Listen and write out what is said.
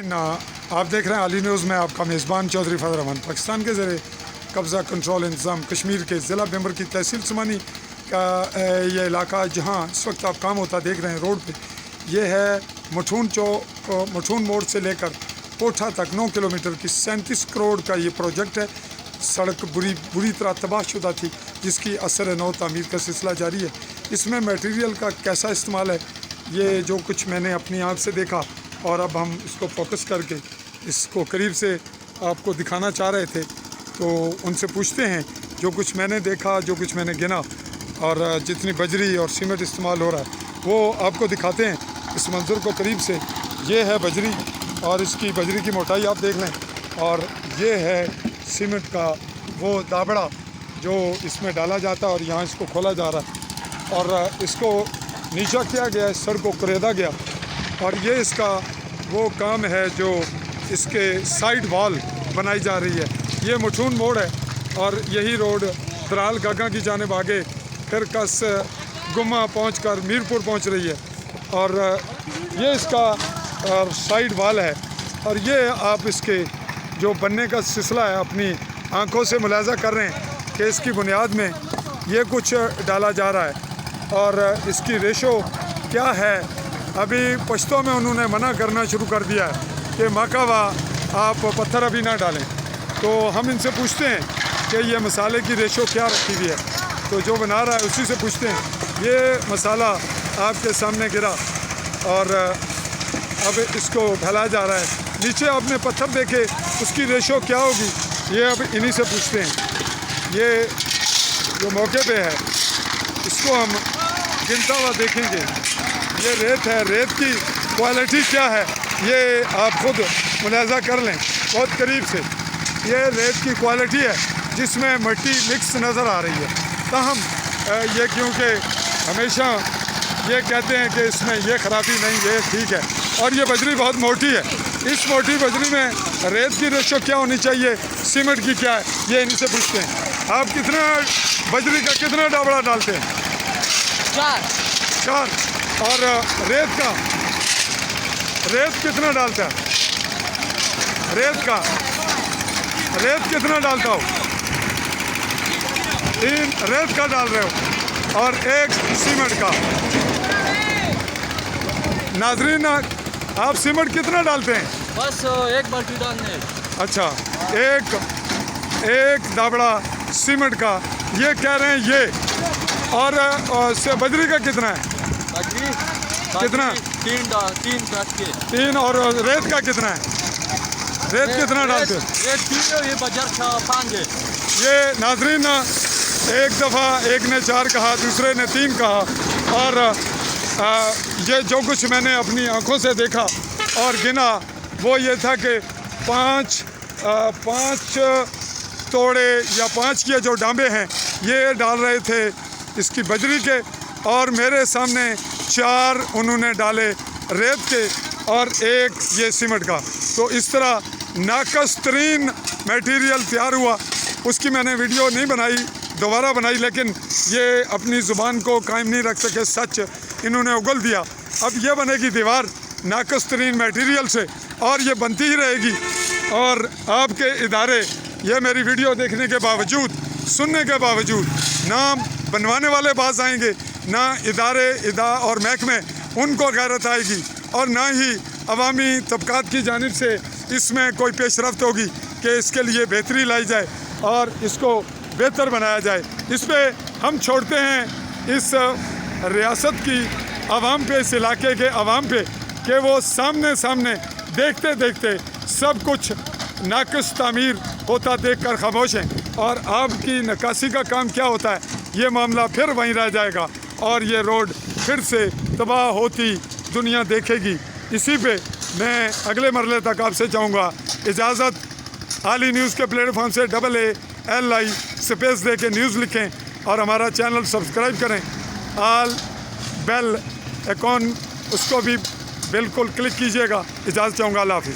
आप देख रहे हैं आली न्यूज़ में आपका मेज़बान चौधरी फजल रहमान। पाकिस्तान के ज़रिए कब्ज़ा कंट्रोल इंतज़ाम कश्मीर के ज़िला बेंबर की तहसील समानी का ये इलाका जहाँ इस वक्त आप काम होता देख रहे हैं रोड पे, ये है मठून मोड़ से लेकर कोठा तक 9 किलोमीटर की 37 करोड़ का ये प्रोजेक्ट है। सड़क बुरी तरह तबाहशुदा थी, जिसकी असर नौ तामीर का सिलसिला जारी है। इसमें मटेरियल का कैसा इस्तेमाल है, ये जो कुछ मैंने अपनी आँख से देखा और अब हम इसको फोकस करके इसको करीब से आपको दिखाना चाह रहे थे, तो उनसे पूछते हैं जो कुछ मैंने देखा, जो कुछ मैंने गिना और जितनी बजरी और सीमेंट इस्तेमाल हो रहा है वो आपको दिखाते हैं इस मंजर को करीब से। ये है बजरी और इसकी बजरी की मोटाई आप देख लें, और ये है सीमेंट का वो दाबड़ा जो इसमें डाला जाता है और यहाँ इसको खोला जा रहा है और इसको नीचा किया गया है, सर को कुरेदा गया। और ये इसका वो काम है जो इसके साइड वॉल बनाई जा रही है। ये मठून मोड़ है और यही रोड दराल गागा की जानिब आगे फिर कस गुम्मा पहुंचकर मीरपुर पहुंच रही है और ये इसका साइड वॉल है। और ये आप इसके जो बनने का सिलसिला है अपनी आंखों से मुलाजा कर रहे हैं कि इसकी बुनियाद में ये कुछ डाला जा रहा है और इसकी रेशो क्या है। अभी पश्तो में उन्होंने मना करना शुरू कर दिया है कि माकावा आप पत्थर अभी ना डालें, तो हम इनसे पूछते हैं कि ये मसाले की रेशो क्या रखी हुई है। तो जो बना रहा है उसी से पूछते हैं। ये मसाला आपके सामने गिरा और अब इसको फैलाया जा रहा है। नीचे आपने पत्थर देखे, उसकी रेशो क्या होगी, ये अब इन्हीं से पूछते हैं। ये जो मौके पे है इसको हम गिनता हुआ देखेंगे। ये रेत है, रेत की क्वालिटी क्या है ये आप खुद मुलाजा कर लें बहुत करीब से। ये रेत की क्वालिटी है जिसमें मिट्टी मिक्स नज़र आ रही है। ताहम ये क्योंकि हमेशा ये कहते हैं कि इसमें ये खराबी नहीं, ये ठीक है। और ये बजरी बहुत मोटी है, इस मोटी बजरी में रेत की रेशो क्या होनी चाहिए, सीमेंट की क्या है, ये इनसे पूछते हैं। आप कितना बजरी का कितना डाबड़ा डालते हैं? 4। और रेत कितना डालता है? रेत कितना डालता हो? 3 रेत का डाल रहे हो और 1 सीमेंट का। नाजरीन, आप सीमेंट कितना डालते हैं? बस 1 बाल्टी डालने। अच्छा, एक दाबड़ा सीमेंट का ये कह रहे हैं ये। और से बजरी का कितना है? बजरी कितना? 3 और रेत का कितना है? रेत कितना डालते हैं? रेत 3 ये बजर 5 है। ये नाजरीन, एक दफ़ा एक ने 4 कहा, दूसरे ने 3 कहा और ये जो कुछ मैंने अपनी आंखों से देखा और गिना वो ये था कि 5 तोड़े या 5 के जो डांबे हैं ये डाल रहे थे इसकी बजरी के, और मेरे सामने 4 उन्होंने डाले रेत के और 1 ये सीमेंट का। तो इस तरह नाकस तरीन मटेरियल तैयार हुआ। उसकी मैंने वीडियो नहीं बनाई, दोबारा बनाई, लेकिन ये अपनी ज़ुबान को कायम नहीं रख सके, सच इन्होंने उगल दिया। अब ये बनेगी दीवार नाकस तरीन मटेरियल से और ये बनती ही रहेगी। और आपके इदारे ये मेरी वीडियो देखने के बावजूद, सुनने के बावजूद ना बनवाने वाले पास आएंगे, ना इदारे और महकमे उनको गैरत आएगी, और ना ही अवामी तबकात की जानिब से इसमें कोई पेशरफ्त होगी कि इसके लिए बेहतरी लाई जाए और इसको बेहतर बनाया जाए। इस पर हम छोड़ते हैं इस रियासत की आवाम पे, इस इलाके के आवाम पे, कि वो सामने देखते देखते सब कुछ नाक़िस तामीर होता देखकर खामोश हैं। और आपकी नक्काशी का काम क्या होता है, ये मामला फिर वहीं रह जाएगा और ये रोड फिर से तबाह होती दुनिया देखेगी। इसी पे मैं अगले मरले तक आपसे चाहूँगा इजाज़त। आली न्यूज़ के प्लेटफॉर्म से AALI स्पेस दे के न्यूज़ लिखें और हमारा चैनल सब्सक्राइब करें। आल बेल आइकॉन उसको भी बिल्कुल क्लिक कीजिएगा। इजाज़त चाहूँगा। अल्लाह हाफ़िज़।